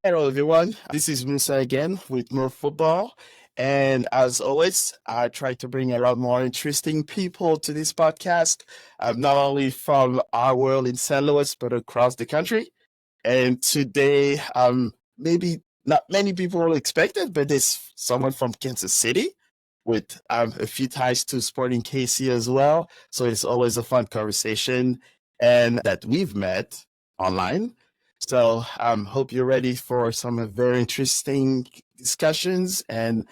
Hello, everyone. This is Musa again with more football. And as always, I try to bring a lot more interesting people to this podcast, not only from our world in St. Louis, but across the country. And today, maybe not many people will expect it, but there's someone from Kansas City with a few ties to Sporting KC as well. So it's always a fun conversation and that we've met online. So hope you're ready for some very interesting discussions. And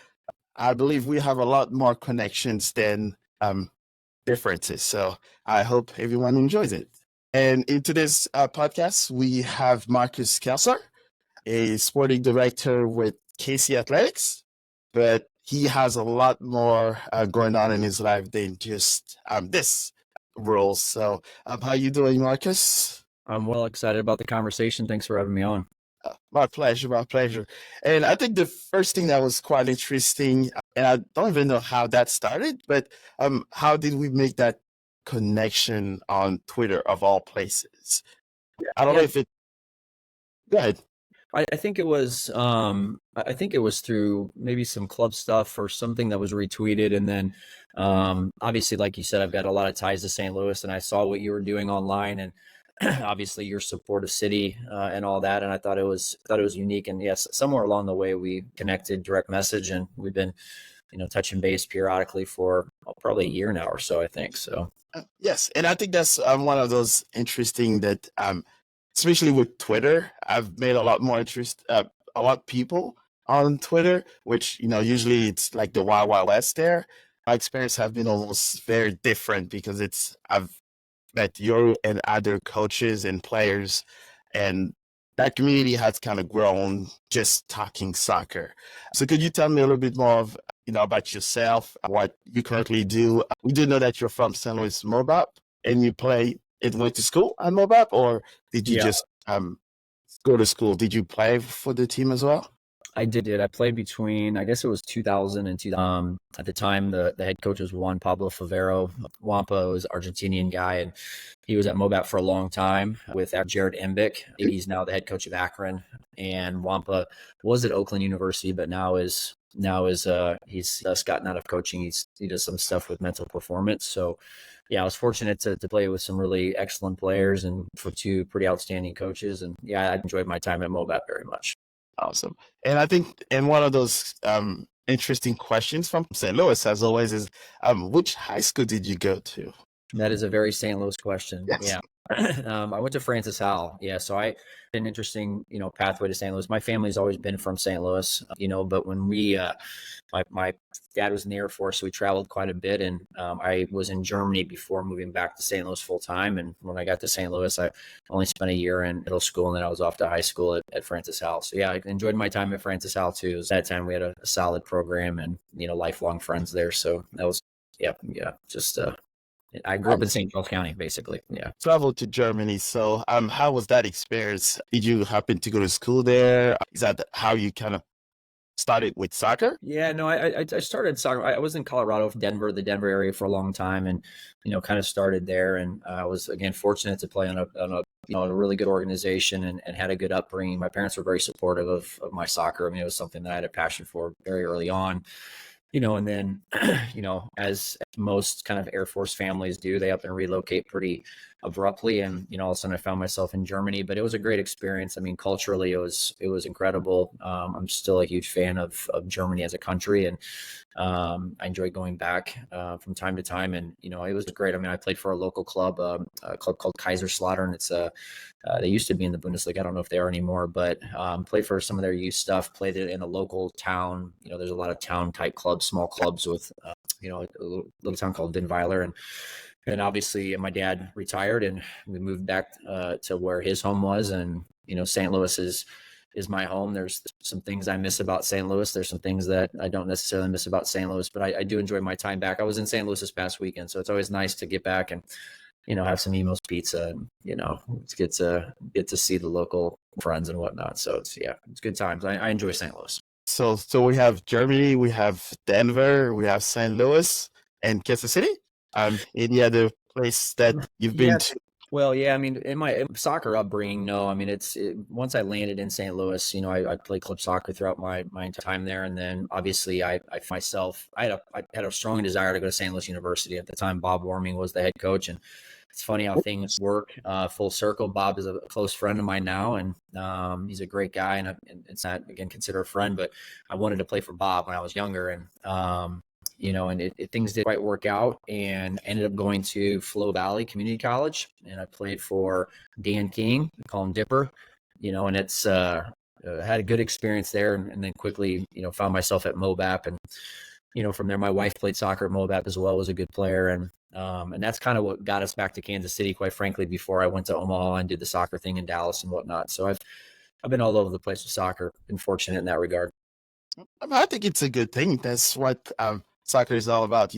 I believe we have a lot more connections than differences. So I hope everyone enjoys it. And in today's podcast, we have Marcus Kelcher, a sporting director with KC Athletics, but he has a lot more going on in his life than just this role. So how you doing, Marcus? I'm well excited about the conversation. Thanks for having me on. My pleasure, my pleasure. And I think the first thing that was quite interesting, and I don't even know how that started, but how did we make that connection on Twitter of all places? I don't know if it. Go ahead. I think it was through maybe some club stuff or something that was retweeted, and then obviously, like you said, I've got a lot of ties to St. Louis, and I saw what you were doing online, and obviously your support of City and all that, and I thought it was unique. And yes, somewhere along the way we connected direct message, and we've been touching base periodically for probably a year now or so, I think. So yes, and I think that's one of those interesting that especially with Twitter, I've made a lot more interest, a lot of people on Twitter, which, usually it's like the Wild Wild West there. My experience have been almost very different because I've met you and other coaches and players, and that community has kind of grown just talking soccer. So could you tell me a little bit more of, about yourself, what you currently do? We do know that you're from St. Louis Mobile and you went to school at Mobile, or did you just go to school? Did you play for the team as well? I did. I played between, I guess it was 2000 and 2000. At the time, the head coach was Juan Pablo Favero. Wampa was an Argentinian guy, and he was at Mobat for a long time with Jared Embick. He's now the head coach of Akron, and Wampa was at Oakland University, but now is he's gotten out of coaching. He does some stuff with mental performance. So yeah, I was fortunate to play with some really excellent players and for two pretty outstanding coaches. And yeah, I enjoyed my time at Mobat very much. Awesome. And I think, and one of those interesting questions from St. Louis, as always, is which high school did you go to? That is a very St. Louis question. Yes. Yeah. I went to Francis Howell. Yeah. So I had an interesting, pathway to St. Louis. My family's always been from St. Louis, but when we, my dad was in the Air Force, so we traveled quite a bit. And I was in Germany before moving back to St. Louis full time. And when I got to St. Louis, I only spent a year in middle school, and then I was off to high school at Francis Howell. So yeah, I enjoyed my time at Francis Howell too. At that time we had a solid program and, lifelong friends there. So that was, just, I grew up in St. Charles County, basically. Yeah. Traveled to Germany. So how was that experience? Did you happen to go to school there? Is that how you kind of started with soccer? Yeah, no, I started soccer. I was in Colorado, the Denver area for a long time, and kind of started there. And I was again fortunate to play on a really good organization and had a good upbringing. My parents were very supportive of my soccer. I mean, it was something that I had a passion for very early on. And then, as most kind of Air Force families do, they up and relocate pretty abruptly. And, all of a sudden I found myself in Germany, but it was a great experience. I mean, culturally, it was incredible. I'm still a huge fan of Germany as a country. And I enjoy going back from time to time. And, it was great. I mean, I played for a local club, a club called Kaiserslautern. It's they used to be in the Bundesliga. I don't know if they are anymore, but played for some of their youth stuff, played it in a local town. There's a lot of town type clubs, small clubs with, a little town called Vinweiler. And obviously my dad retired and we moved back to where his home was. And, St. Louis is my home. There's some things I miss about St. Louis. There's some things that I don't necessarily miss about St. Louis, but I do enjoy my time back. I was in St. Louis this past weekend, so it's always nice to get back and, have some Emos pizza and, get to see the local friends and whatnot. So it's good times. I enjoy St. Louis. So we have Germany, we have Denver, we have St. Louis and Kansas City. Any other place that you've been to? Well, yeah, I mean, in my soccer upbringing, no, I mean, once I landed in St. Louis, I played club soccer throughout my entire time there. And then obviously I had a strong desire to go to St. Louis University at the time. Bob Warming was the head coach. And it's funny how things work full circle. Bob is a close friend of mine now, and he's a great guy. And it's not, again, consider a friend, but I wanted to play for Bob when I was younger. And, things didn't quite work out, and ended up going to Flow Valley Community College, and I played for Dan King, we call him Dipper, and it's had a good experience there, and then quickly, found myself at Mobap, and from there, my wife played soccer at Mobap as well, was a good player, and that's kind of what got us back to Kansas City, quite frankly, before I went to Omaha and did the soccer thing in Dallas and whatnot. So I've been all over the place with soccer, been fortunate in that regard. I think it's a good thing. That's what soccer is all about.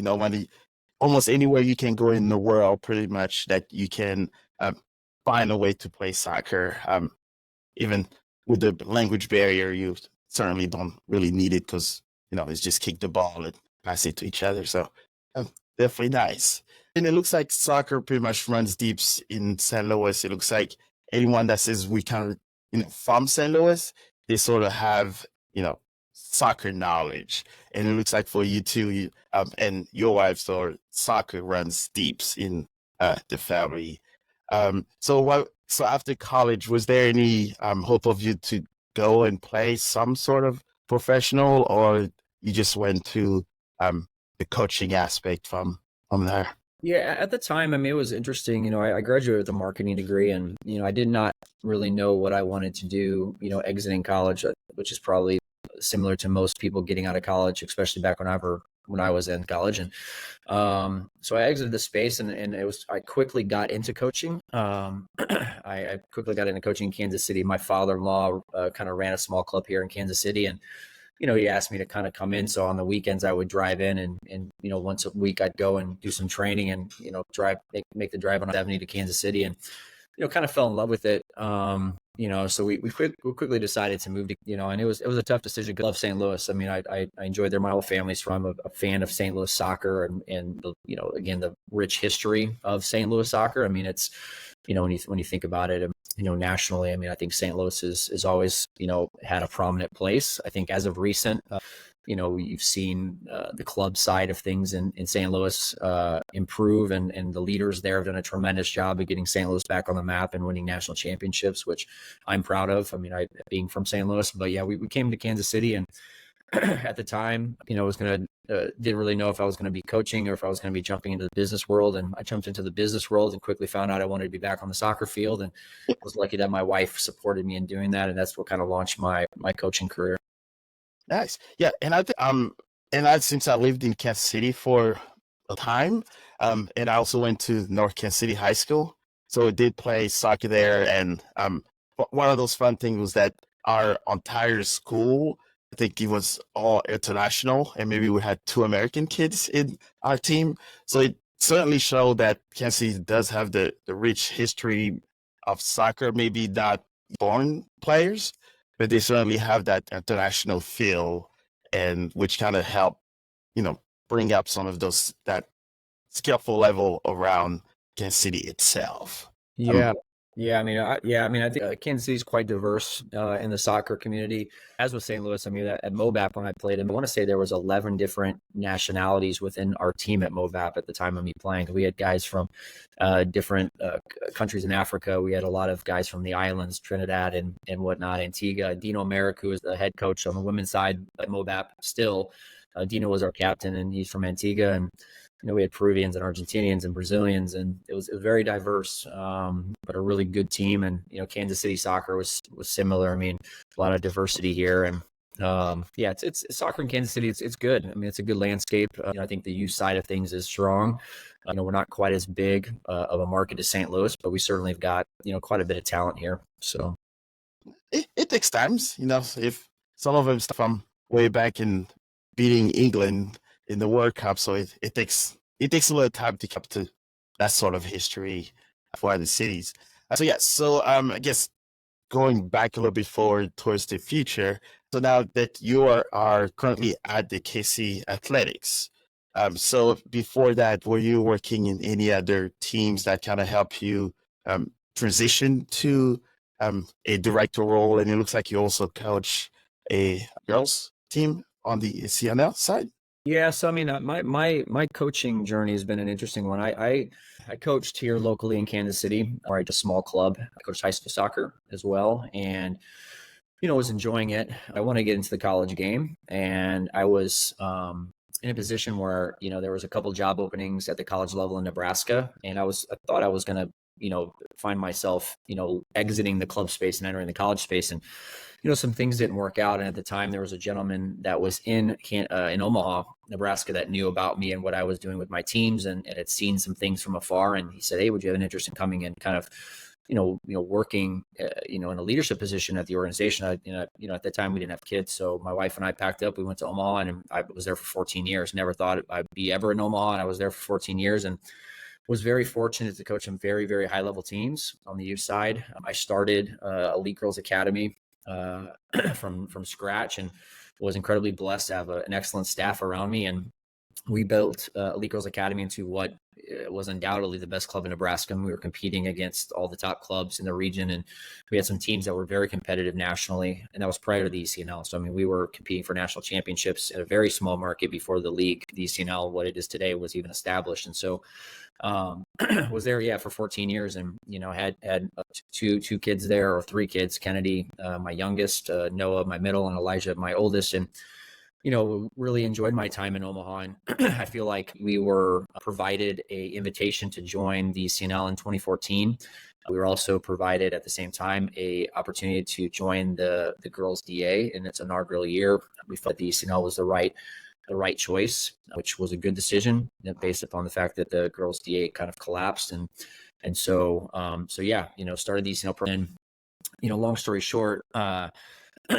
Almost anywhere you can go in the world, pretty much, that you can find a way to play soccer. Even with the language barrier, you certainly don't really need it because, it's just kick the ball and pass it to each other. So definitely nice. And it looks like soccer pretty much runs deep in St. Louis. It looks like anyone that says we kind of, from St. Louis, they sort of have, soccer knowledge. And it looks like for you too, and your wife, so soccer runs deep in the family. So after college, was there any hope of you to go and play some sort of professional, or you just went to the coaching aspect from there? Yeah, at the time, I mean, it was interesting. I graduated with a marketing degree, and I did not really know what I wanted to do. Exiting college, which is probably similar to most people getting out of college, especially back when I was in college. And so I exited the space, and I quickly got into coaching. I quickly got into coaching in Kansas City. My father-in-law kind of ran a small club here in Kansas City, and he asked me to kind of come in. So on the weekends I would drive in, and once a week I'd go and do some training, and make the drive on 70 to Kansas City, and kind of fell in love with it. So we quickly decided to move to, and it was a tough decision because I love St. Louis. I mean, I enjoyed there. My whole family's from. I'm a fan of St. Louis soccer, and again, the rich history of St. Louis soccer. I mean, it's, when you think about it, nationally, I mean, I think St. Louis is always, had a prominent place. I think as of recent, you've seen the club side of things in St. Louis improve, and the leaders there have done a tremendous job of getting St. Louis back on the map and winning national championships, which I'm proud of. I mean, being from St. Louis, but yeah, we came to Kansas City, and at the time, was going to, didn't really know if I was going to be coaching or if I was going to be jumping into the business world. And I jumped into the business world and quickly found out I wanted to be back on the soccer field, and was lucky that my wife supported me in doing that. And that's what kind of launched my coaching career. Nice. Yeah. And since I lived in Kansas City for a time, and I also went to North Kansas City High School. So I did play soccer there. And one of those fun things was that our entire school, I think it was all international, and maybe we had 2 American kids in our team. So it certainly showed that Kansas City does have the rich history of soccer, maybe not born players, but they certainly have that international feel, and which kind of help, bring up some of that skillful level around Kansas City itself. Yeah. I mean, I think Kansas City is quite diverse in the soccer community, as was St. Louis. I mean, at Mobap when I played, I want to say there was 11 different nationalities within our team at Mobap at the time of me playing. We had guys from different countries in Africa. We had a lot of guys from the islands, Trinidad and whatnot, Antigua. Dino Merrick, who is the head coach on the women's side at Mobap still. Dino was our captain, and he's from Antigua, and we had Peruvians and Argentinians and Brazilians, and it was very diverse, but a really good team. And, Kansas City soccer was similar. I mean, a lot of diversity here. And it's soccer in Kansas City. It's good. I mean, it's a good landscape. I think the youth side of things is strong. We're not quite as big of a market as St. Louis, but we certainly have got, quite a bit of talent here. So it takes times, if some of them stuff from way back in beating England in the World Cup. So it takes a little time to get up to that sort of history for the cities. So I guess going back a little bit forward towards the future. So now that you are currently at the KC Athletics, so before that, were you working in any other teams that kind of help you transition to a director role, and it looks like you also coach a girls team on the CNL side. Yeah, so I mean, my coaching journey has been an interesting one. I coached here locally in Kansas City, or at a small club. I coached high school soccer as well, and was enjoying it. I want to get into the college game, and I was in a position where there was a couple job openings at the college level in Nebraska, and I thought I was going to find myself exiting the club space and entering the college space, and some things didn't work out. And at the time, there was a gentleman that was in Omaha, Nebraska, that knew about me and what I was doing with my teams, and had seen some things from afar. And he said, "Hey, would you have an interest in coming in, kind of, working, in a leadership position at the organization?" At the time we didn't have kids, so my wife and I packed up. We went to Omaha, and I was there for 14 years. Never thought I'd be ever in Omaha, and I was there for 14 years, and was very fortunate to coach some very, very high level teams on the youth side. I started Elite Girls Academy from scratch, and was incredibly blessed to have an excellent staff around me. And we built Elite Girls Academy into what was undoubtedly the best club in Nebraska. And we were competing against all the top clubs in the region, and we had some teams that were very competitive nationally, and that was prior to the ECNL. So I mean, we were competing for national championships in a very small market before the league, the ECNL, what it is today, was even established. And so was there for 14 years, and had two kids there, or three kids: Kennedy, my youngest, Noah, my middle, and Elijah, my oldest. And really enjoyed my time in Omaha, and I feel like we were provided a invitation to join the CNL in 2014. We were also provided at the same time a opportunity to join the girls DA in its inaugural year. We felt the CNL was the right choice, which was a good decision based upon the fact that the girls DA kind of collapsed. And so started the ECNL program. Long story short,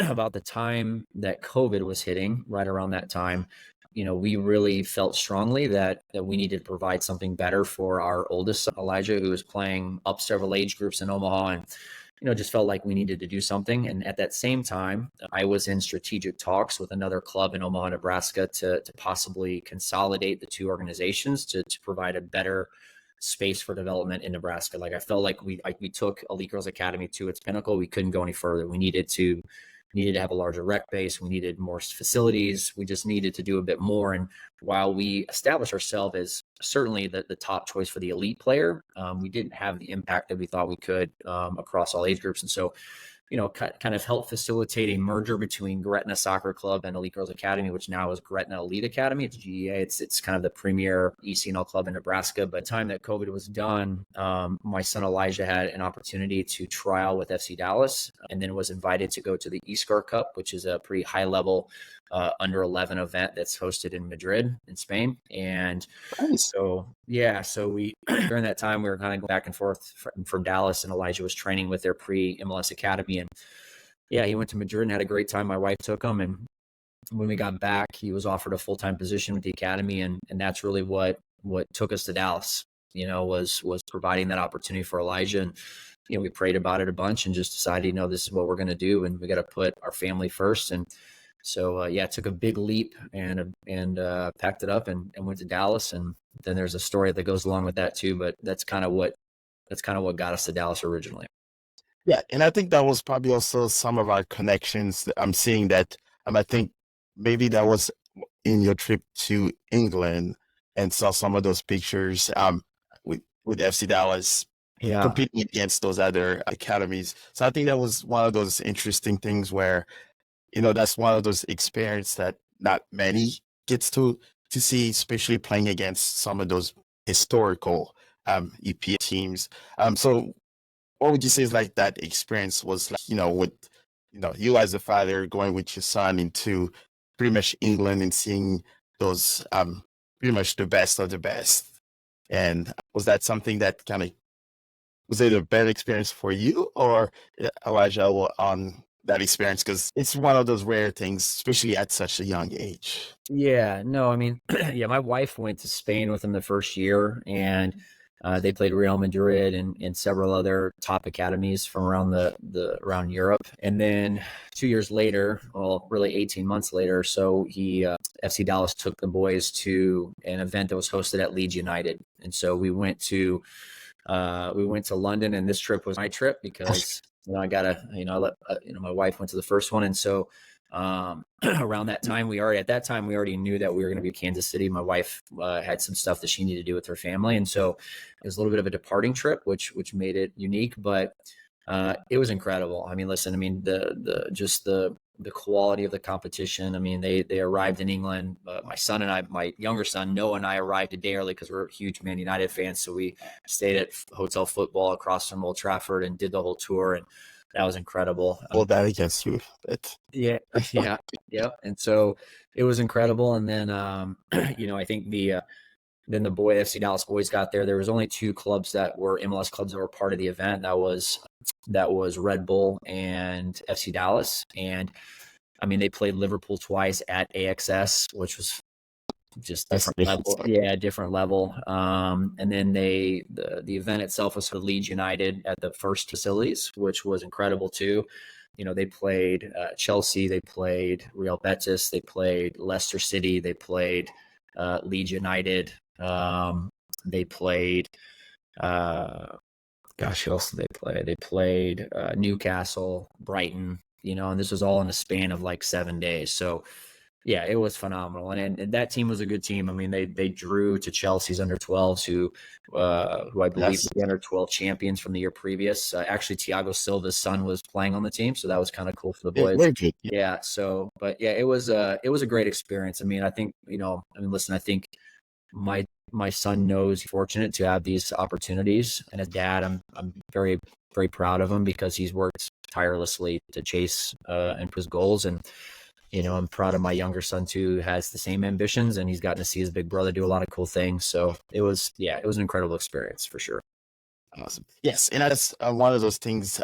about the time that COVID was hitting, right around that time, we really felt strongly that we needed to provide something better for our oldest son, Elijah, who was playing up several age groups in Omaha, and just felt like we needed to do something. And at that same time, I was in strategic talks with another club in Omaha, Nebraska, to possibly consolidate the two organizations to provide a better space for development in Nebraska. Like, I felt like we took Elite Girls Academy to its pinnacle. We couldn't go any further. We needed to have a larger rec base. We needed more facilities. We just needed to do a bit more. And while we established ourselves as certainly the top choice for the elite player, we didn't have the impact that we thought we could across all age groups. And so, kind of helped facilitate a merger between Gretna Soccer Club and Elite Girls Academy, which now is Gretna Elite Academy. It's GEA. It's kind of the premier ECNL club in Nebraska. But the time that COVID was done, my son Elijah had an opportunity to trial with FC Dallas, and then was invited to go to the Axies Cup, which is a pretty high level under 11 event that's hosted in Madrid in Spain. And so we during that time we were kind of going back and forth from Dallas, and Elijah was training with their pre-MLS academy, and he went to Madrid and had a great time. My wife took him, and when we got back, he was offered a full-time position with the academy, and that's really what took us to Dallas, was providing that opportunity for Elijah. And we prayed about it a bunch and just decided, this is what we're going to do, and we got to put our family first. And so, took a big leap and packed it up and went to Dallas. And then there's a story that goes along with that too, but that's kind of what got us to Dallas originally. Yeah. And I think that was probably also some of our connections. I'm seeing that, I think maybe that was in your trip to England, and saw some of those pictures, with FC Dallas competing against those other academies. So I think that was one of those interesting things where, that's one of those experiences that not many gets to see, especially playing against some of those historical EPA teams. So what would you say is like that experience was like, with, you as a father going with your son into pretty much England and seeing those pretty much the best of the best. And was that something that was it a better experience for you or Elijah on that experience? Because it's one of those rare things, especially at such a young age. Yeah, no, I mean, my wife went to Spain with him the first year, and they played Real Madrid and several other top academies from around Europe. And then 2 years later, well, really 18 months later, so FC Dallas took the boys to an event that was hosted at Leeds United. And so we went to We went to London, and this trip was my trip because I got I let my wife went to the first one, and so around that time we already knew that we were going to be in Kansas City. My wife had some stuff that she needed to do with her family, and so it was a little bit of a departing trip, which made it unique, but it was incredible. I mean, listen, I mean the quality of the competition. I mean, they arrived in England. My younger son Noah and I arrived a day early because we're huge Man United fans. So we stayed at Hotel Football across from Old Trafford and did the whole tour, and that was incredible. Well, that against you, but yeah. And so it was incredible. And then I think then the FC Dallas boys got there. There was only two clubs that were MLS clubs that were part of the event. That was Red Bull and FC Dallas. And I mean, they played Liverpool twice at AXS, which was just different level. Yeah, different level. And then the event itself was for Leeds United at the first facilities, which was incredible too. They played Chelsea, they played Real Betis, they played Leicester City, they played Leeds United. They played who else did they play? They played Newcastle, Brighton, and this was all in a span of like 7 days. So yeah, it was phenomenal. And that team was a good team. I mean, they drew to Chelsea's under 12s, who I believe were the under 12 champions from the year previous. Actually, Thiago Silva's son was playing on the team, so that was kind of cool for the boys. Very good. Yeah. So, but yeah, it was a great experience. I mean, I think, listen, I think my son knows he's fortunate to have these opportunities, and as dad, I'm very, very proud of him because he's worked tirelessly to chase and push goals. And I'm proud of my younger son too, who has the same ambitions, and he's gotten to see his big brother do a lot of cool things. So it was an incredible experience for sure. Awesome. Yes, and that's one of those things.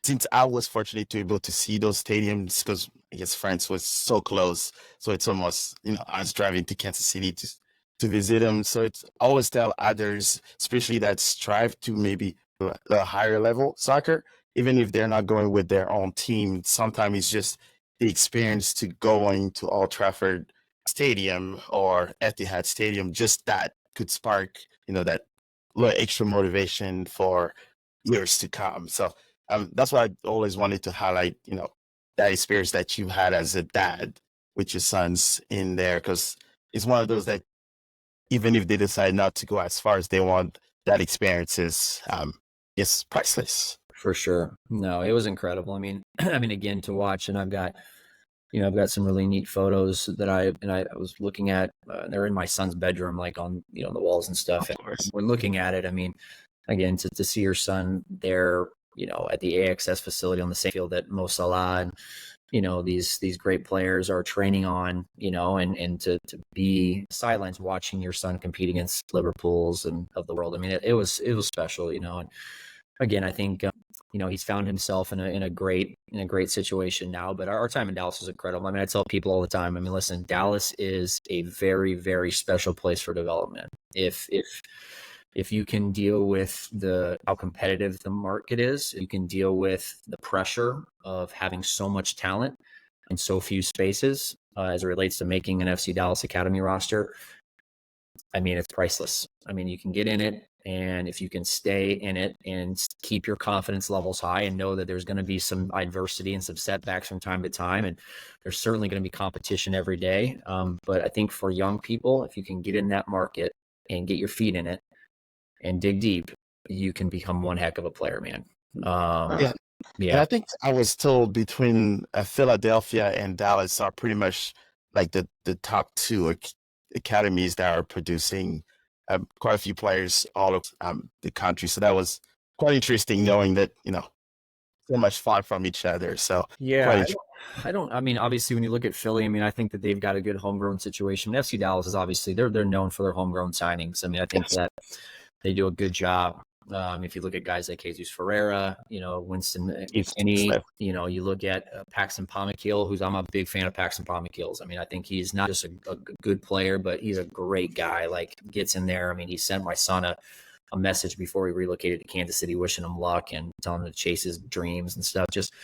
Since I was fortunate to be able to see those stadiums, because I guess France was so close, so it's almost I was driving to Kansas City to visit them. So it's always tell others, especially that strive to maybe a higher level soccer, even if they're not going with their own team. Sometimes it's just the experience to going to Old Trafford Stadium or Etihad Stadium, just that could spark, that little extra motivation for years to come. So that's why I always wanted to highlight, that experience that you had as a dad with your sons in there, because it's one of those that even if they decide not to go as far as they want, that experience is priceless. For sure. No, it was incredible. I mean, again, to watch, and I've got some really neat photos that I was looking at. They're in my son's bedroom, like on, the walls and stuff. And when looking at it, I mean, again, to see your son there, at the AXS facility on the same field that Mo Salah and, these great players are training on, and to be sidelines watching your son compete against Liverpool's and of the world. I mean, it was special, and again, I think, he's found himself in a great situation now, but our time in Dallas was incredible. I mean, I tell people all the time, I mean, listen, Dallas is a very, very special place for development. If you can deal with how competitive the market is, you can deal with the pressure of having so much talent in so few spaces as it relates to making an FC Dallas Academy roster. I mean, it's priceless. I mean, you can get in it, and if you can stay in it and keep your confidence levels high and know that there's going to be some adversity and some setbacks from time to time, and there's certainly going to be competition every day. But I think for young people, if you can get in that market and get your feet in it and dig deep, you can become one heck of a player, man. Yeah. And I think I was told between Philadelphia and Dallas are pretty much like the top two academies that are producing quite a few players all over the country. So that was quite interesting knowing that, so much far from each other. So yeah, I mean, obviously when you look at Philly, I mean, I think that they've got a good homegrown situation. FC Dallas is obviously, they're known for their homegrown signings. I mean, I think that they do a good job. If you look at guys like Jesus Ferreira, Winston McKinney, you look at Paxton Pomykil, I'm a big fan of Paxton Pomykil's. I mean, I think he's not just a good player, but he's a great guy, like gets in there. I mean, he sent my son a message before he relocated to Kansas City, wishing him luck and telling him to chase his dreams and stuff. Just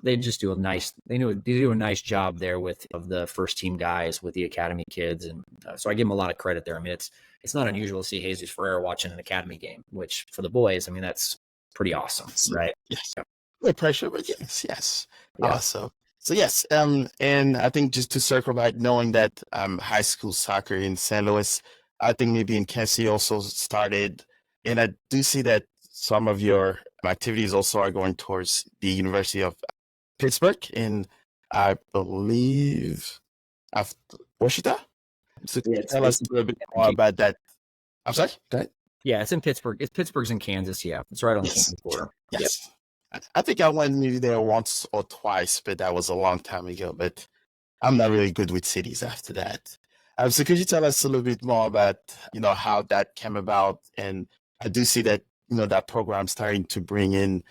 they just do a nice, they do a nice job there with of the first team guys with the academy kids. And so I give them a lot of credit there. I mean, it's not unusual to see Jesus Ferreira watching an academy game, which for the boys, I mean, that's pretty awesome, right? Yes. No pressure, but yes, yes. Yeah. So yes, and I think just to circle back, knowing that high school soccer in St. Louis, I think maybe in Cassie also started, and I do see that some of your activities also are going towards the University of Pittsburgh in, I believe, after Washita. So Yeah, tell us a little bit more about that. I'm sorry. Go ahead. Yeah, it's in Pittsburgh. Pittsburgh's in Kansas. Yeah, it's right on the Yes. Kansas border. Yes. I think I went maybe there once or twice, but that was a long time ago. But I'm not really good with cities after that. So could you tell us a little bit more about, how that came about? And I do see that, that program starting to bring in,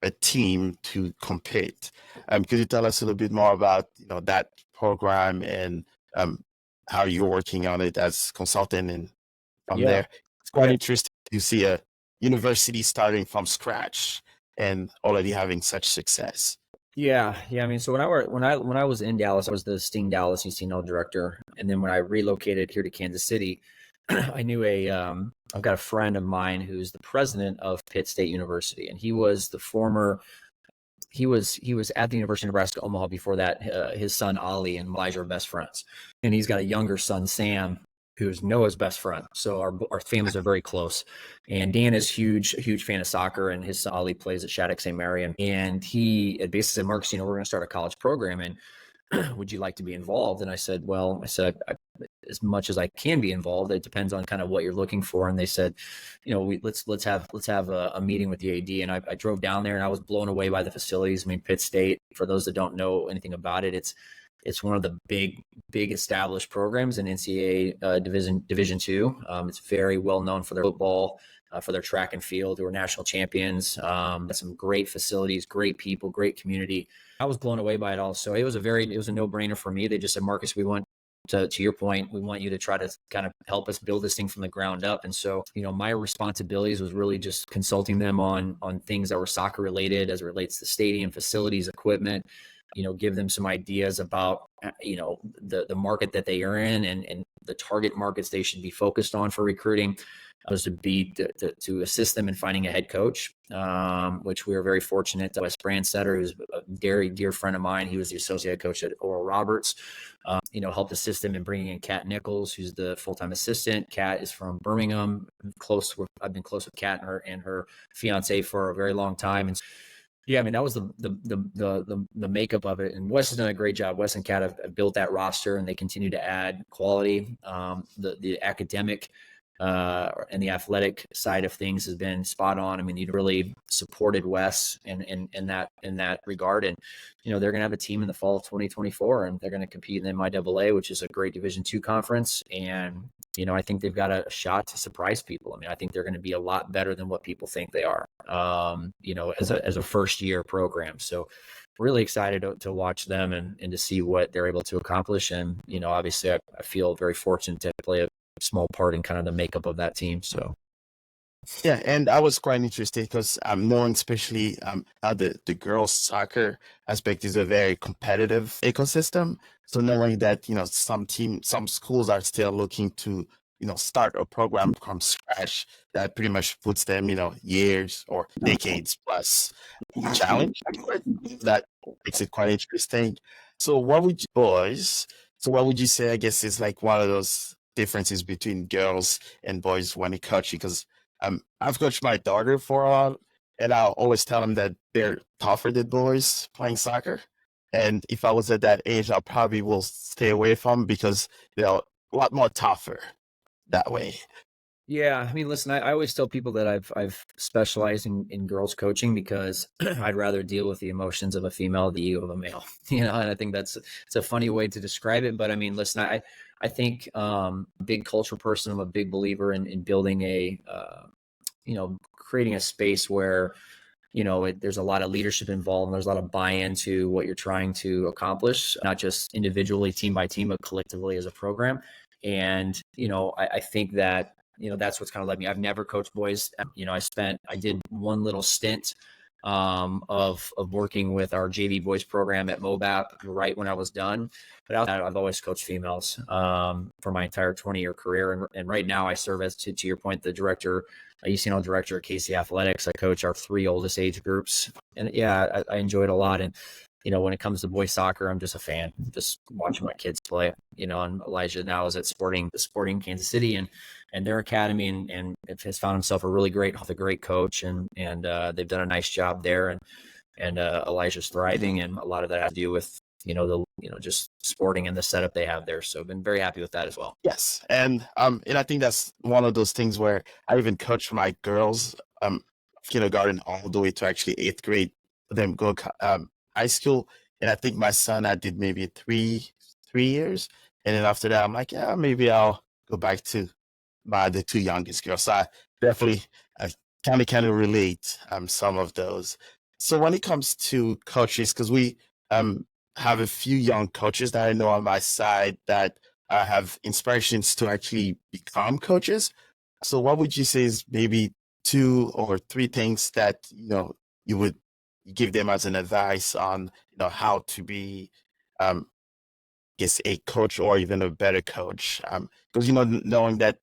a team to compete. Could you tell us a little bit more about, that program and how you're working on it as consultant and from Yeah. there? It's quite interesting to see a university starting from scratch and already having such success. Yeah. I mean, so when I was in Dallas, I was the Sting Dallas UCNL director, and then when I relocated here to Kansas City, I knew I've got a friend of mine who's the president of Pitt State University, and he was at the University of Nebraska Omaha before that. His son Ali and Elijah are best friends, and he's got a younger son Sam, who's Noah's best friend. So our families are very close. And Dan is huge fan of soccer, and his son Ali plays at Shattuck St. Mary. And he basically said, Marcus, we're going to start a college program, and would you like to be involved? And I said, as much as I can be involved, it depends on kind of what you're looking for. And they said, let's have a meeting with the AD. And I drove down there, and I was blown away by the facilities. I mean, Pitt State, for those that don't know anything about it, it's one of the big established programs in NCAA Division II. It's very well known for their football, for their track and field, who are national champions. Some great facilities, great people, great community. I was blown away by it all. So it was a no-brainer for me. They just said, Marcus, we want to your point, we want you to try to kind of help us build this thing from the ground up. And so, my responsibilities was really just consulting them on things that were soccer related as it relates to stadium, facilities, equipment, give them some ideas about, the market that they are in and the target markets they should be focused on for recruiting. Was to assist them in finding a head coach, which we were very fortunate. Wes Brandsetter, who's a very dear friend of mine, he was the associate coach at Oral Roberts, helped assist them in bringing in Kat Nichols, who's the full-time assistant. Kat is from Birmingham. I've been close with Kat and her fiance for a very long time. And yeah, I mean, that was the makeup of it. And Wes has done a great job. Wes and Kat have built that roster, and they continue to add quality. The academic and the athletic side of things has been spot on. I mean, you really supported Wes in that regard. And, they're going to have a team in the fall of 2024, and they're going to compete in the MIAA, which is a great Division II conference. And, I think they've got a shot to surprise people. I mean, I think they're going to be a lot better than what people think they are, as a first year program. So really excited to watch them and to see what they're able to accomplish. And, obviously I feel very fortunate to play a small part in kind of the makeup of that team. So yeah, and I was quite interested because I'm knowing especially how the girls soccer aspect is a very competitive ecosystem. So knowing that some schools are still looking to start a program from scratch, that pretty much puts them years or decades plus challenge. That makes it quite interesting. So what would you say, I guess, is like one of those differences between girls and boys when you coach? Because I've coached my daughter for a while, and I'll always tell them that they're tougher than boys playing soccer. And if I was at that age, I probably will stay away from because they're a lot more tougher that way. Yeah, I mean, listen, I always tell people that I've specialized in girls coaching because I'd rather deal with the emotions of a female than the ego of a male. And I think it's a funny way to describe it. But I mean, listen, I think big cultural person. I'm a big believer in building creating a space where there's a lot of leadership involved, and there's a lot of buy-in to what you're trying to accomplish, not just individually, team by team, but collectively as a program. And I think that that's what's kind of led me. I've never coached boys. I did one little stint of working with our JV boys program at MOBAP right when I was done. But outside, I've always coached females for my entire 20-year career. And right now I serve as, to your point, the director, ECNL director at KC Athletics. I coach our 3 oldest age groups. And yeah, I enjoy it a lot. And, when it comes to boys soccer, I'm just a fan, just watching my kids play, and Elijah now is at Sporting Kansas City and their academy and has found himself a great coach. And they've done a nice job there. And Elijah's thriving. And a lot of that has to do with, just sporting and the setup they have there. So I've been very happy with that as well. Yes, and I think that's one of those things where I even coach my girls, kindergarten all the way to actually 8th grade, for them go high school, and I think my son, I did maybe three years, and then after that, I'm like, yeah, maybe I'll go back to the 2 youngest girls. So I definitely, I kind of relate some of those. So when it comes to coaches, because we have a few young coaches that I know on my side that have inspirations to actually become coaches. So what would you say is maybe 2 or 3 things that you would give them as an advice on how to be guess a coach or even a better coach? Because knowing that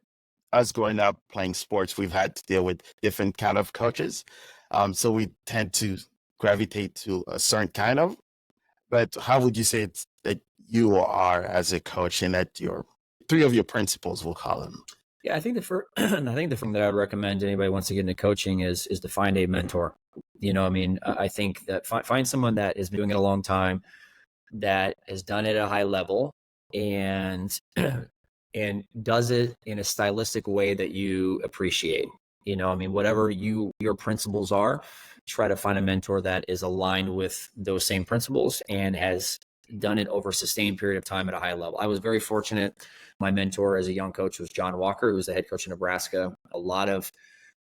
us growing up playing sports, we've had to deal with different kind of coaches, so we tend to gravitate to a certain kind of. But how would you say it's that you are as a coach, and that your 3 of your principles, we'll call them? Yeah, I think the first, I think the thing that I would recommend to anybody who wants to get into coaching is to find a mentor. I think that find someone that has been doing it a long time, that has done it at a high level, and and does it in a stylistic way that you appreciate. Whatever your principles are, try to find a mentor that is aligned with those same principles and has done it over a sustained period of time at a high level. I was very fortunate. My mentor as a young coach was John Walker, who was the head coach of Nebraska. A lot of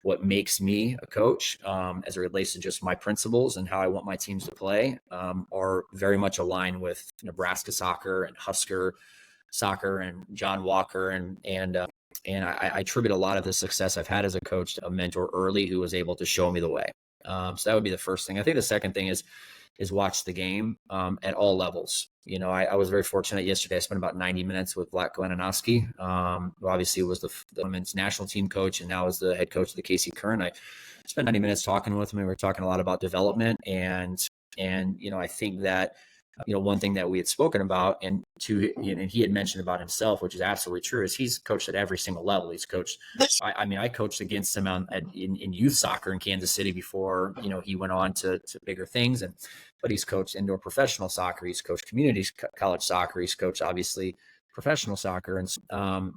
what makes me a coach, as it relates to just my principles and how I want my teams to play, are very much aligned with Nebraska soccer and Husker soccer and John Walker. And I attribute a lot of the success I've had as a coach to a mentor early who was able to show me the way. So that would be the first thing. I think the second thing is watch the game at all levels. I was very fortunate yesterday. I spent about 90 minutes with Vlatko Ananoski, who obviously was the women's national team coach and now is the head coach of the KC Current. I spent 90 minutes talking with him, and we were talking a lot about development. And I think that one thing that we had spoken about, and he had mentioned about himself, which is absolutely true, is he's coached at every single level. He's coached. I coached against him in youth soccer in Kansas City before he went on to bigger things, but he's coached indoor professional soccer. He's coached community college soccer. He's coached obviously professional soccer, and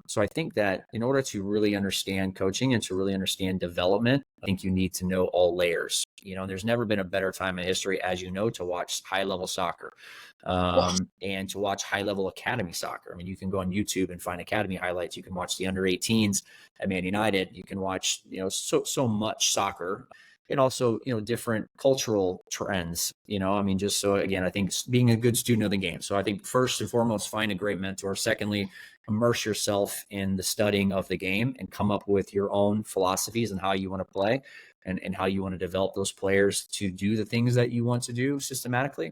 so I think that in order to really understand coaching and to really understand development, I think you need to know all layers. There's never been a better time in history, as to watch high level soccer, and to watch high level academy soccer. You can go on YouTube and find academy highlights. You can watch the under 18s at Man United. You can watch so much soccer. And also, different cultural trends, just so, again, I think being a good student of the game. So I think first and foremost, find a great mentor. Secondly, immerse yourself in the studying of the game and come up with your own philosophies and how you want to play and how you want to develop those players to do the things that you want to do systematically.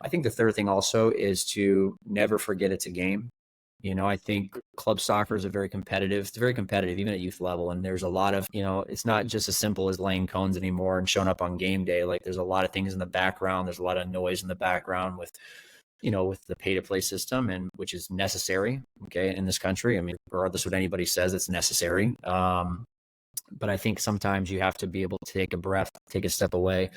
I think the third thing also is to never forget it's a game. I think club soccer is very competitive. It's very competitive, even at youth level. And there's a lot of, it's not just as simple as laying cones anymore and showing up on game day. Like, there's a lot of things in the background. There's a lot of noise in the background with the pay to play system, and which is necessary. Okay. In this country, regardless of what anybody says, it's necessary. But I think sometimes you have to be able to take a breath, take a step away,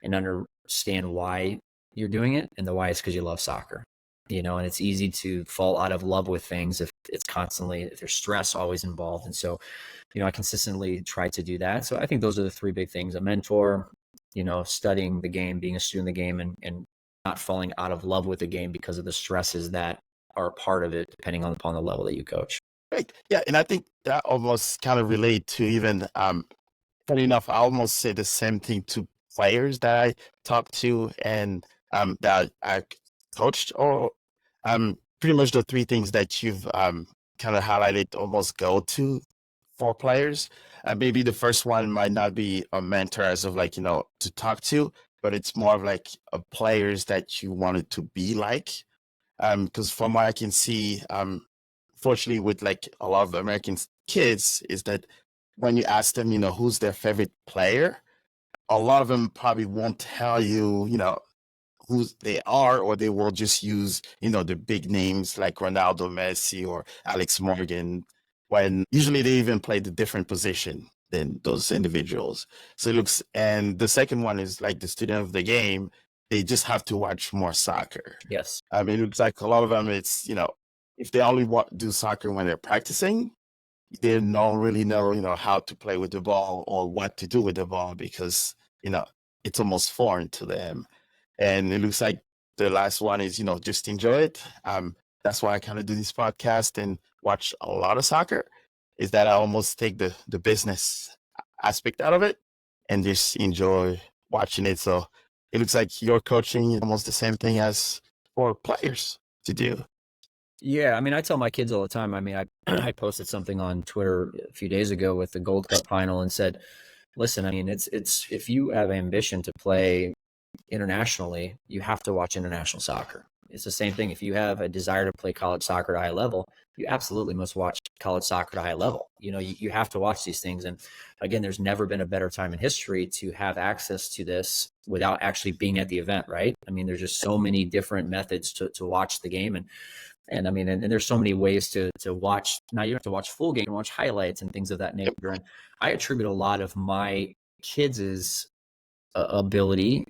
and understand why you're doing it. And the why is because you love soccer. And it's easy to fall out of love with things if there's stress always involved. And so, I consistently try to do that. So I think those are the 3 big things: a mentor, studying the game, being a student of the game, and not falling out of love with the game because of the stresses that are a part of it, depending upon the level that you coach. Right. Yeah. And I think that almost kind of relate to even, funny enough, I almost say the same thing to players that I talk to and that I coached, or pretty much the 3 things that you've kind of highlighted almost go to four players. Maybe the first one might not be a mentor as of like, to talk to, but it's more of like players that you wanted to be like. Because from what I can see, fortunately with like a lot of American kids is that when you ask them, who's their favorite player, a lot of them probably won't tell you, who they are, or they will just use, the big names like Ronaldo, Messi, or Alex Morgan, when usually they even play the different position than those individuals. So it looks, and the second one is like the student of the game, they just have to watch more soccer. Yes. I mean, it looks like a lot of them, it's, if they only do soccer when they're practicing, they don't really know, how to play with the ball or what to do with the ball because, it's almost foreign to them. And it looks like the last one is, just enjoy it. That's why I kind of do this podcast and watch a lot of soccer, is that I almost take the business aspect out of it and just enjoy watching it. So it looks like your coaching is almost the same thing as for players to do. Yeah, I mean, I tell my kids all the time. I mean, I posted something on Twitter a few days ago with the Gold Cup final and said, listen, I mean, it's if you have ambition to play internationally, you have to watch international soccer. It's the same thing. If you have a desire to play college soccer at a high level, you absolutely must watch college soccer at a high level. You have to watch these things. And again, there's never been a better time in history to have access to this without actually being at the event, right? I mean, there's just so many different methods to watch the game. And I mean, and there's so many ways to watch. Now you don't have to watch full game, watch highlights and things of that nature. And I attribute a lot of my kids' ability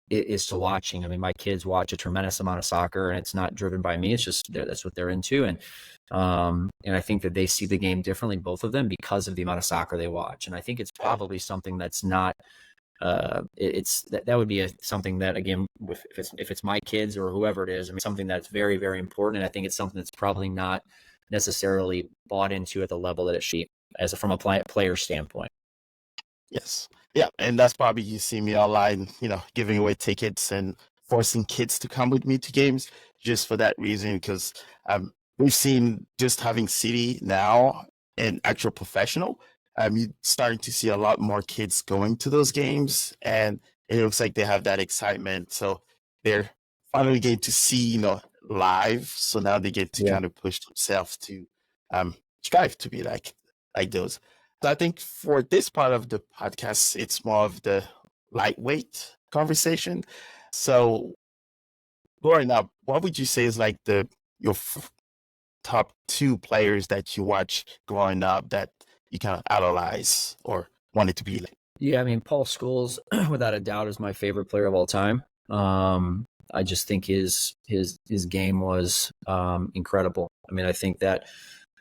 is to watching. I mean, my kids watch a tremendous amount of soccer, and it's not driven by me. It's just that's what they're into, and I think that they see the game differently, both of them, because of the amount of soccer they watch. And I think it's probably something that's not. That would be something that, again, if it's my kids or whoever it is, I mean, something that's very, very important. And I think it's something that's probably not necessarily bought into at the level that it should be from a player standpoint. Yes. Yeah. And that's probably you see me online, giving away tickets and forcing kids to come with me to games just for that reason, because we've seen just having City now an actual professional, you're starting to see a lot more kids going to those games, and it looks like they have that excitement. So they're finally getting to see, live. So now they get to kind of push themselves to strive to be like those. So I think for this part of the podcast, it's more of the lightweight conversation. So growing up, what would you say is like your top two players that you watch growing up that you kind of idolize or wanted to be like? Yeah, I mean, Paul Scholes, without a doubt, is my favorite player of all time. I just think his game was incredible. I mean, I think that,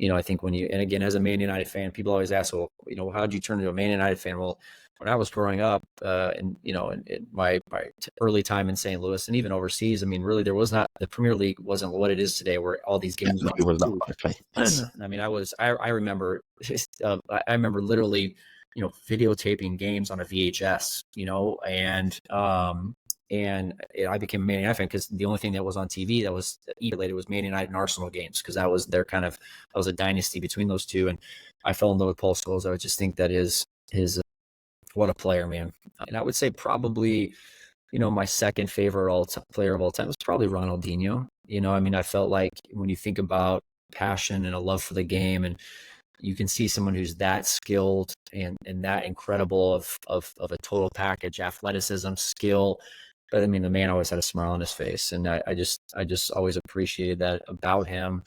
I think when and again, as a Man United fan, people always ask, well, how did you turn into a Man United fan? Well, when I was growing up, in my early time in St. Louis and even overseas, I mean, really, the Premier League wasn't what it is today, where all these games. I mean, I remember literally, videotaping games on a VHS, and I became a Man United fan because the only thing that was on TV that was related was Man United and Arsenal games, because that was that was a dynasty between those two, and I fell in love with Paul Scholes. I would just think that his what a player, man. And I would say probably, my second favorite player of all time was probably Ronaldinho. I mean, I felt like when you think about passion and a love for the game, and you can see someone who's that skilled and that incredible of a total package, athleticism, skill. But I mean, the man always had a smile on his face, and I just always appreciated that about him.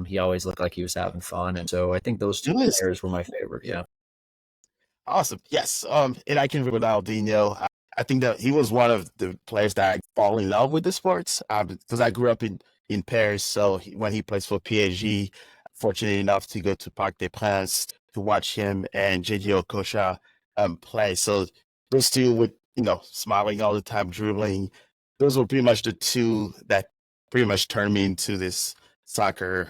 He always looked like he was having fun, and so I think those two players were my favorite. Yeah. Awesome. Yes. And I can agree with Ronaldinho. I think that he was one of the players that I fall in love with the sports, because I grew up in Paris. So when he plays for PSG, fortunate enough to go to Parc des Princes to watch him and JJ Okocha play. So those two with, smiling all the time, dribbling, those were pretty much the two that pretty much turned me into this soccer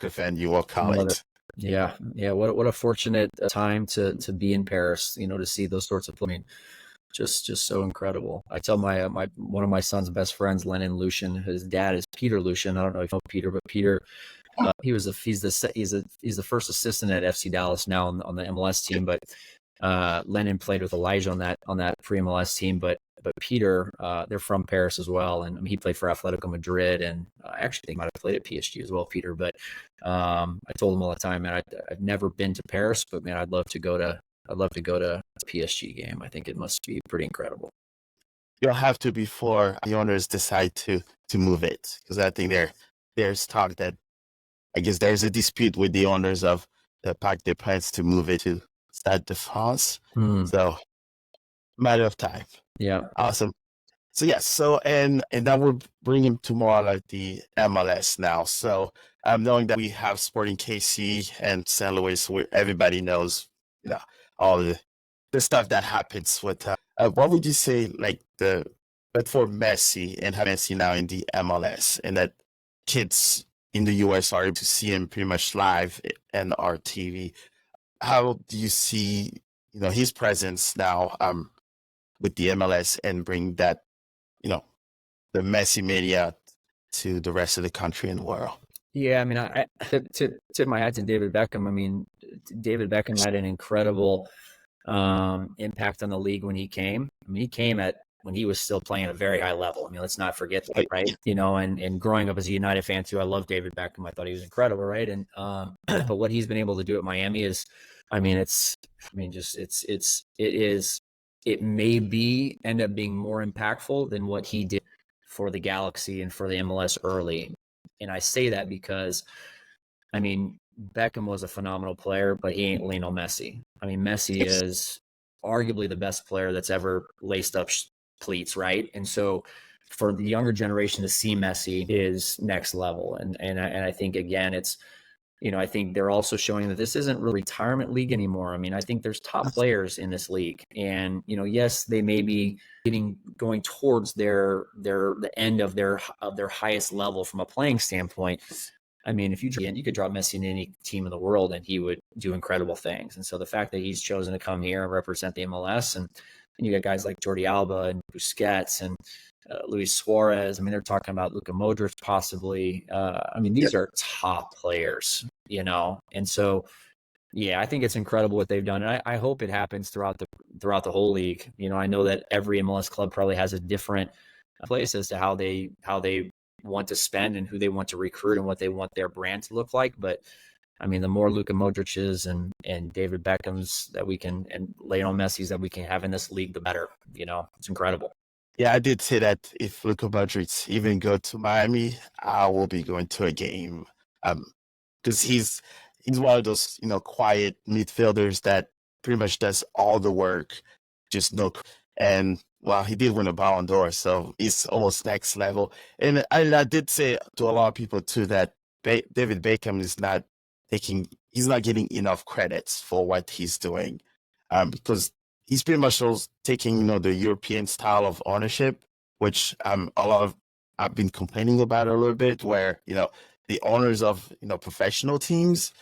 fan, you will call it. Yeah. What a fortunate time to be in Paris, to see those sorts of, I mean, just so incredible. I tell my one of my son's best friends, Lennon Lucian, his dad is Peter Lucian. I don't know if you know Peter, but Peter He's the first assistant at FC Dallas now on the MLS team, but Lennon played with Elijah on that pre-MLS team, but Peter, they're from Paris as well, and I mean, he played for Atletico Madrid, and I actually think he might have played at PSG as well, Peter. But I told him all the time, man, I've never been to Paris, but man, I'd love to go to a PSG game. I think it must be pretty incredible. You'll have to before the owners decide to move it, because I think there's talk that I guess there's a dispute with the owners of the Parc des Princes to move it to Stade de France. So matter of time. Yeah. Awesome. So yes, so and that will bring him to more like the MLS now. So knowing that we have Sporting KC and St. Louis, where everybody knows, all the stuff that happens with. What would you say, like but for Messi and have Messi now in the MLS, and that kids in the US are able to see him pretty much live and our TV? How do you see, his presence now with the MLS and bring that, the Messi media to the rest of the country and world? Yeah, I mean, I tip my hat to David Beckham. I mean, David Beckham had an incredible impact on the league when he came. I mean, he came when he was still playing at a very high level. I mean, let's not forget that, right? And growing up as a United fan too, I love David Beckham. I thought he was incredible, right? And but what he's been able to do at Miami is, it may end up being more impactful than what he did for the Galaxy and for the MLS early. And I say that because, I mean, Beckham was a phenomenal player, but he ain't Lionel Messi. I mean, Messi is arguably the best player that's ever laced up cleats, right? And so for the younger generation to see Messi is next level. And I think, again, it's, I think they're also showing that this isn't really a retirement league anymore. I mean, I think there's top players in this league, and yes, they may be going towards the end of their highest level from a playing standpoint. I mean, if you could drop Messi in any team in the world and he would do incredible things. And so the fact that he's chosen to come here and represent the MLS, and you got guys like Jordi Alba and Busquets and Luis Suarez. I mean, they're talking about Luka Modric possibly. I mean, these are top players, and so, yeah, I think it's incredible what they've done. And I hope it happens throughout the whole league. I know that every MLS club probably has a different place as to how they want to spend and who they want to recruit and what they want their brand to look like. But I mean, the more Luka Modric's and David Beckham's that we can, and Lionel Messi's that we can have in this league, the better. It's incredible. Yeah, I did say that if Luka Modric even go to Miami, I will be going to a game. Because he's one of those, quiet midfielders that pretty much does all the work, just and well, he did win a Ballon d'Or, so he's almost next level. And I did say to a lot of people too that David Beckham is he's not getting enough credits for what he's doing, because he's pretty much taking, the European style of ownership, which I've been complaining about a little bit, where, the owners of, professional teams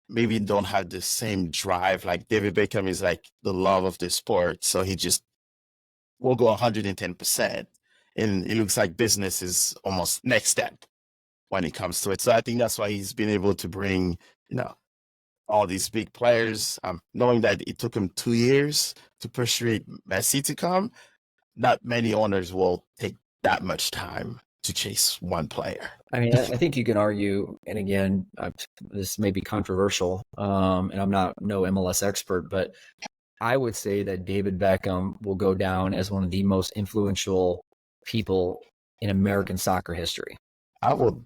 maybe don't have the same drive. Like David Beckham is like the love of the sport. So he just will go 110%. And it looks like business is almost next step when it comes to it. So I think that's why he's been able to bring, all these big players, knowing that it took him 2 years to persuade Messi to come. Not many owners will take that much time to chase one player. I mean, I think you can argue, and again, this may be controversial, and I'm no MLS expert, but I would say that David Beckham will go down as one of the most influential people in American soccer history. I will,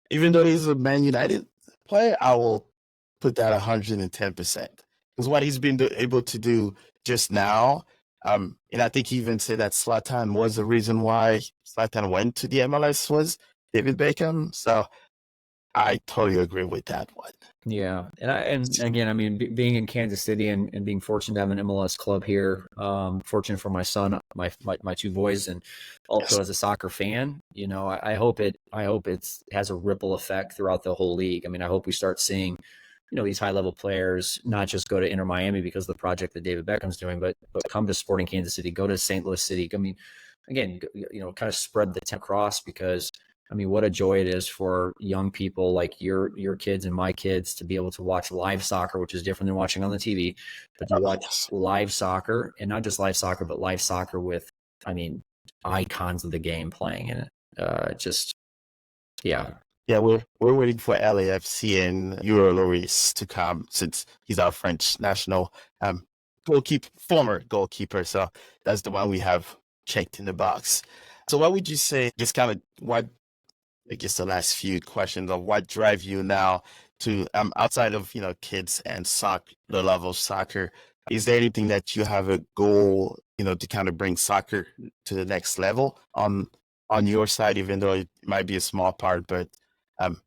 even though he's a Man United player, I will put that 110%. Because what he's been able to do just now, and I think he even said that Zlatan was the reason why Zlatan went to the MLS was David Beckham. So I totally agree with that one. Yeah. And again, I mean, being in Kansas City and being fortunate to have an MLS club here, fortunate for my son, my two boys, and also as a soccer fan, I hope it has a ripple effect throughout the whole league. I mean, I hope we start seeing, these high level players not just go to Inter Miami because of the project that David Beckham's doing, but come to Sporting Kansas City, go to St. Louis City. I mean, again, kind of spread the tent across, because I mean, what a joy it is for young people like your kids and my kids to be able to watch live soccer, which is different than watching on the TV, but to watch Yes. live soccer, and not just live soccer, but live soccer with, I mean, icons of the game playing in it. Just, yeah. Yeah, we're waiting for LAFC and Euro Lloris to come since he's our French national former goalkeeper. So that's the one we have checked in the box. So what would you say, just kind of what, I guess the last few questions of what drive you now to outside of kids and soccer, the love of soccer, is there anything that you have a goal to kind of bring soccer to the next level on your side, even though it might be a small part, but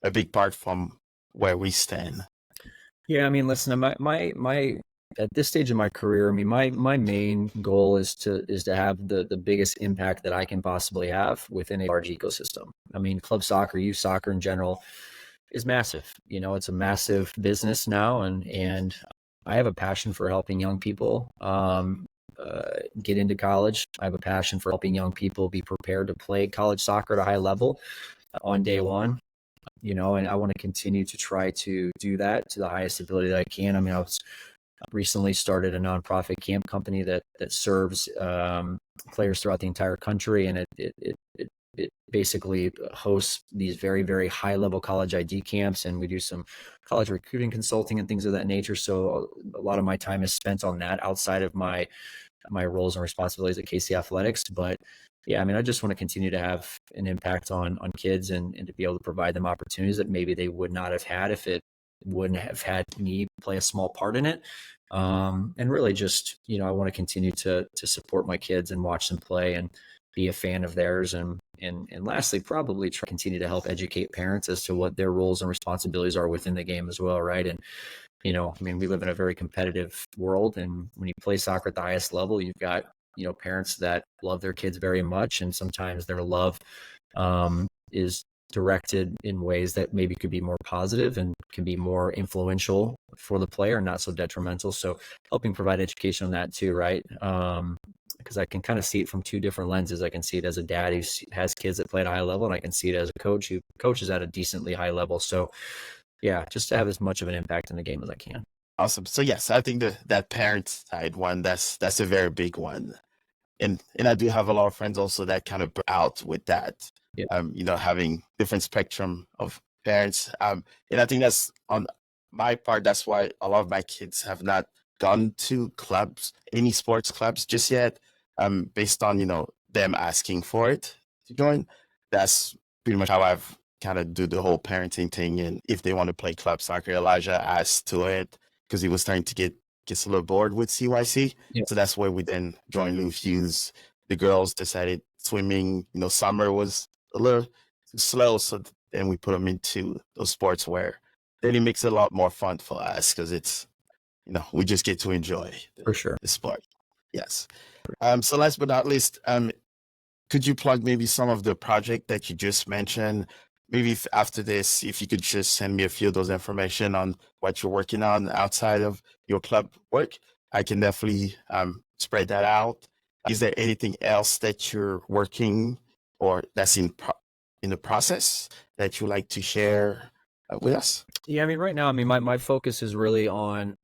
a big part from where we stand? Yeah, I mean, listen, my at this stage of my career, I mean, my main goal is to have the biggest impact that I can possibly have within a large ecosystem. I mean, club soccer, youth soccer in general, is massive. It's a massive business now, and I have a passion for helping young people get into college. I have a passion for helping young people be prepared to play college soccer at a high level on day one. And I want to continue to try to do that to the highest ability that I can. I mean, I was recently started a nonprofit camp company that serves players throughout the entire country, and it basically hosts these very, very high level college ID camps, and we do some college recruiting consulting and things of that nature. So a lot of my time is spent on that outside of my roles and responsibilities at KC Athletics. But yeah, I mean, I just want to continue to have an impact on kids and to be able to provide them opportunities that maybe they would not have had if it wouldn't have had me play a small part in it. And really just, I want to continue to support my kids and watch them play and be a fan of theirs. And lastly, probably try to continue to help educate parents as to what their roles and responsibilities are within the game as well. Right. And, I mean, we live in a very competitive world, and when you play soccer at the highest level, you've got, parents that love their kids very much. And sometimes their love, is directed in ways that maybe could be more positive and can be more influential for the player and not so detrimental. So helping provide education on that too, right? Because I can kind of see it from two different lenses. I can see it as a dad who has kids that play at a high level, and I can see it as a coach who coaches at a decently high level. So yeah, just to have as much of an impact in the game as I can. Awesome. So yes, I think that parent side one, that's a very big one. And I do have a lot of friends also that kind of out with that. Yeah. Having different spectrum of parents. And I think that's on my part, that's why a lot of my kids have not gone to clubs, any sports clubs just yet, based on, them asking for it to join. That's pretty much how I've kind of do the whole parenting thing. And if they want to play club soccer, Elijah asked to it because he was starting to get a little bored with CYC. Yeah. So that's where we then joined Loose Hughes. The girls decided swimming, summer was a little slow. So then we put them into those sports where then it makes it a lot more fun for us because it's, we just get to enjoy For sure. the sport. Yes. So last but not least, could you plug maybe some of the project that you just mentioned? Maybe after this, if you could just send me a few of those information on what you're working on outside of your club work, I can definitely spread that out. Is there anything else that you're working or that's in the process that you like to share with us? Yeah, I mean, right now, I mean, my focus is really on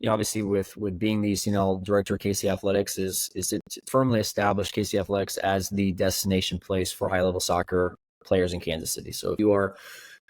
obviously with being the director of KC Athletics is to firmly establish KC Athletics as the destination place for high level soccer players in Kansas City. So if you are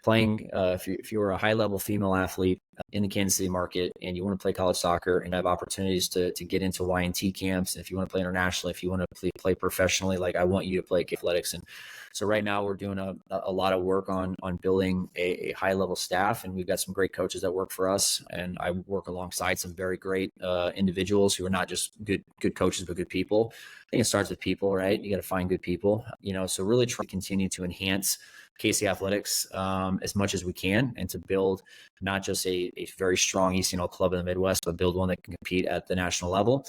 playing, if you're a high level female athlete in the Kansas City market and you want to play college soccer and have opportunities to get into Y&T camps, and if you want to play internationally, if you want to play professionally, like I want you to play athletics. And so right now we're doing a lot of work on building a high level staff, and we've got some great coaches that work for us. And I work alongside some very great individuals who are not just good coaches, but good people. I think it starts with people, right? You got to find good people, so really try to continue to enhance KC Athletics as much as we can, and to build not just a very strong ECNL club in the Midwest, but build one that can compete at the national level.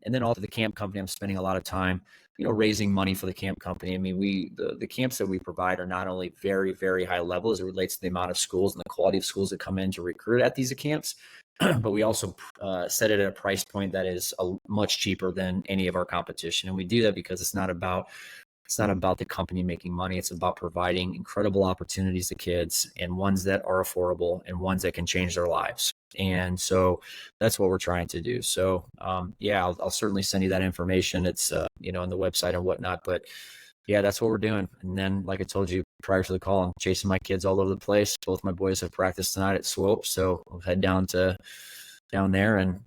And then also the camp company, I'm spending a lot of time, raising money for the camp company. I mean, the camps that we provide are not only very, very high level as it relates to the amount of schools and the quality of schools that come in to recruit at these camps, but we also set it at a price point that is much cheaper than any of our competition. And we do that because it's not about It's not about the company making money. It's about providing incredible opportunities to kids, and ones that are affordable and ones that can change their lives. And so that's what we're trying to do. So yeah, I'll certainly send you that information. It's on the website and whatnot. But yeah, that's what we're doing. And then, like I told you prior to the call, I'm chasing my kids all over the place. Both my boys have practiced tonight at Swope, so we'll head down there and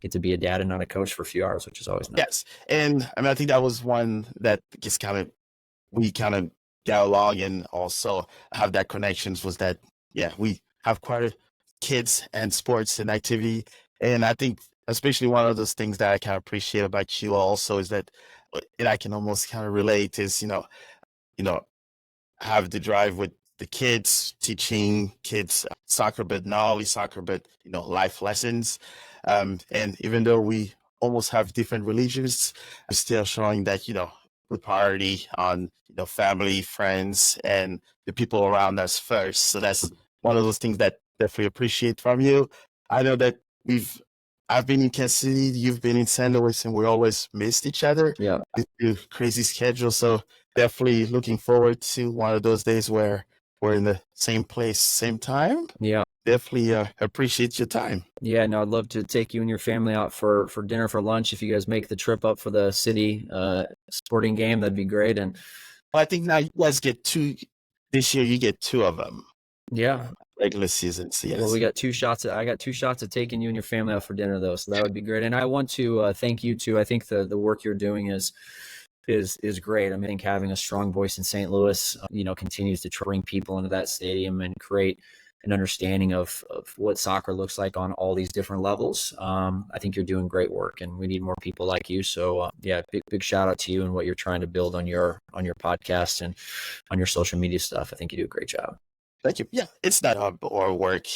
get to be a dad and not a coach for a few hours, which is always nice. Yes. And I mean, I think that was one that just we kind of get along and also have that connections was that, yeah, we have quite a kids and sports and activity. And I think especially one of those things that I kind of appreciate about you also is that, and I can almost kind of relate is, you know, have the drive with the kids, teaching kids soccer, but not only soccer, but life lessons. And even though we almost have different religions, we're still showing that we priority on family, friends, and the people around us first. So that's one of those things that definitely appreciate from you. I know that I've been in Kansas City, you've been in St. Louis, and we always missed each other. Yeah. With your crazy schedule. So definitely looking forward to one of those days where we're in the same place, same time. Yeah. Definitely appreciate your time. Yeah, no, I'd love to take you and your family out for dinner, for lunch. If you guys make the trip up for the city sporting game, that'd be great. And I think now you guys get two this year. You get two of them. Yeah. Regular season. So yes. Well, I got 2 shots at taking you and your family out for dinner, though. So that would be great. And I want to thank you too. I think the work you're doing is great. I mean, I think having a strong voice in St. Louis, continues to bring people into that stadium and create an understanding of what soccer looks like on all these different levels. I think you're doing great work, and we need more people like you. So yeah, big shout out to you and what you're trying to build on your podcast and on your social media stuff. I think you do a great job. Thank you. Yeah, it's not hard or work.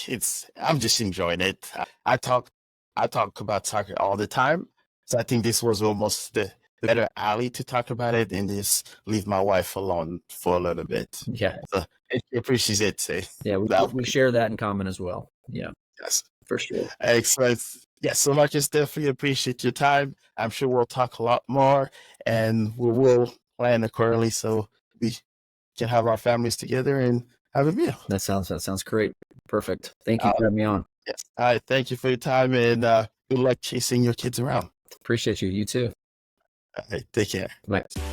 I'm just enjoying it. I talk about soccer all the time, so I think this was almost the better alley to talk about it and just leave my wife alone for a little bit. Yeah, so I appreciate it. Yeah, we share that in common as well. Yeah, yes, for sure. Excellent. Yes, so Marcus, definitely appreciate your time. I'm sure we'll talk a lot more, and we will plan accordingly so we can have our families together and have a meal. That sounds great. Perfect. Thank you for having me on. Yes. All right. Thank you for your time, and good luck chasing your kids around. Appreciate you. You too. All right. Take care. Bye.